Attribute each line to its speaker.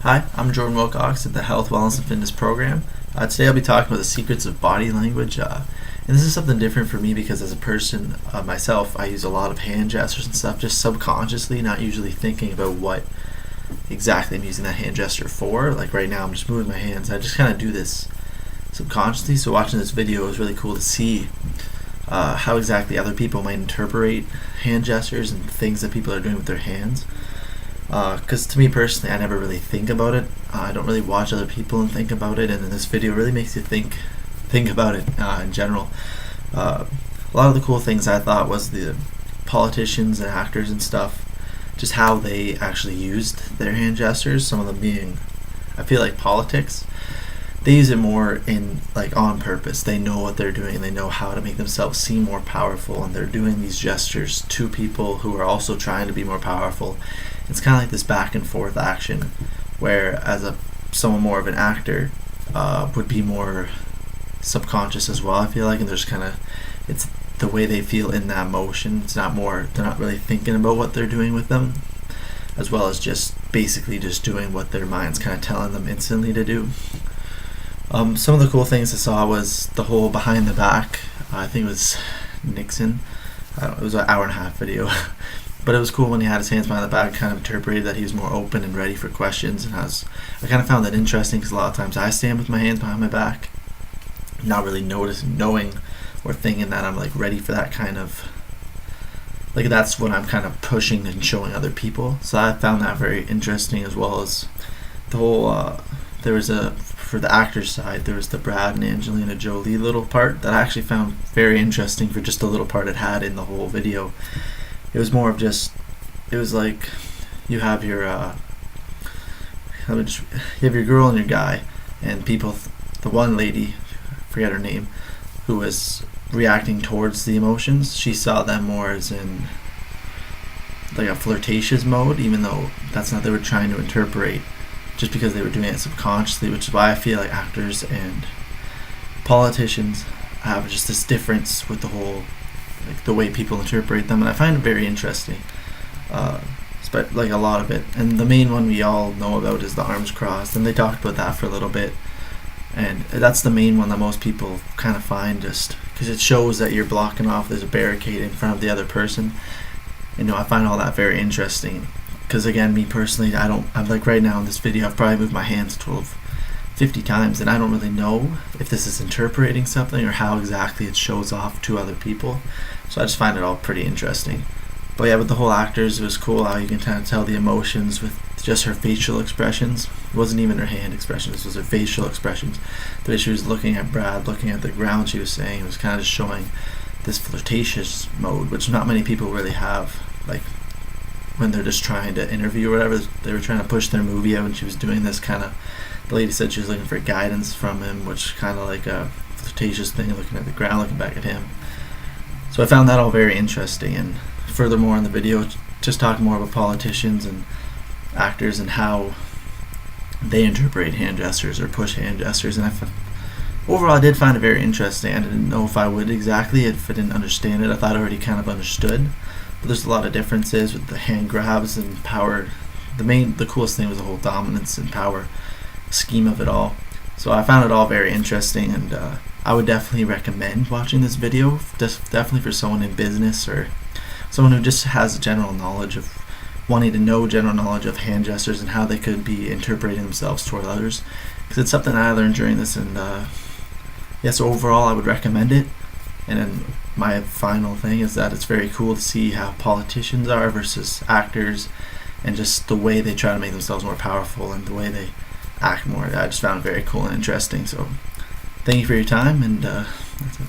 Speaker 1: Hi, I'm Jordan Wilcox at the Health, Wellness, and Fitness program. Today I'll be talking about the secrets of body language. And this is something different for me because as a person myself, I use a lot of hand gestures and stuff just subconsciously, not usually thinking about what exactly I'm using that hand gesture for. Like right now I'm just moving my hands. I just kind of do this subconsciously. So watching this video is really cool to see how exactly other people might interpret hand gestures and things that people are doing with their hands. Because to me personally, I never really think about it. I don't really watch other people and think about it, and then this video really makes you think about it in general. A lot of the cool things I thought was the politicians and actors and stuff, just how they actually used their hand gestures. Some of them being, I feel like politics, they use it more in like on purpose. They know what they're doing and they know how to make themselves seem more powerful, and they're doing these gestures to people who are also trying to be more powerful. It's kind of like this back and forth action, where as someone more of an actor would be more subconscious as well, I feel like, and there's kind of, it's the way they feel in that motion. It's not more, they're not really thinking about what they're doing with them, as well as just basically just doing what their mind's kind of telling them instantly to do. Some of the cool things I saw was the whole behind the back. I think it was Nixon. It was an hour and a half video. But it was cool when he had his hands behind the back, kind of interpreted that he was more open and ready for questions. And I kind of found that interesting because a lot of times I stand with my hands behind my back, not really knowing or thinking that I'm like ready for that kind of, like that's what I'm kind of pushing and showing other people. So I found that very interesting, as well as the whole, there was for the actor's side, there was the Brad and Angelina Jolie little part that I actually found very interesting for just the little part it had in the whole video. It was more of just, it was like you have your you have your girl and your guy, and people, the one lady, I forget her name, who was reacting towards the emotions, she saw them more as in like a flirtatious mode, even though that's not, they were trying to interpret, just because they were doing it subconsciously, which is why I feel like actors and politicians have just this difference with the whole, like the way people interpret them, and I find it very interesting, like a lot of it. And the main one we all know about is the arms crossed, and they talked about that for a little bit, and that's the main one that most people kind of find, just because it shows that you're blocking off, there's a barricade in front of the other person. I find all that very interesting, because again, me personally, I'm like right now in this video, I've probably moved my hands 50 times, and I don't really know if this is interpreting something or how exactly it shows off to other people. So I just find it all pretty interesting. But yeah, with the whole actors, it was cool how you can kind of tell the emotions with just her facial expressions. It wasn't even her hand expressions, this was her facial expressions. The way she was looking at Brad, looking at the ground, she was saying, it was kind of just showing this flirtatious mode, which not many people really have. Like when they're just trying to interview or whatever, they were trying to push their movie out, and she was doing this kind of, the lady said she was looking for guidance from him, which kind of like a flirtatious thing, looking at the ground, looking back at him. So I found that all very interesting. And furthermore in the video, just talking more about politicians and actors and how they interpret hand gestures or push hand gestures. And overall I did find it very interesting. I didn't know if I would exactly, if I didn't understand it. I thought I already kind of understood, but there's a lot of differences with the hand grabs and power. The coolest thing was the whole dominance and power scheme of it all. So I found it all very interesting, and I would definitely recommend watching this video, definitely for someone in business or someone who just has general knowledge of, wanting to know general knowledge of hand gestures and how they could be interpreting themselves toward others, because it's something I learned during this. And so overall I would recommend it. And then my final thing is that it's very cool to see how politicians are versus actors, and just the way they try to make themselves more powerful and the way they act more. I just found it very cool and interesting. So thank you for your time, and that's it.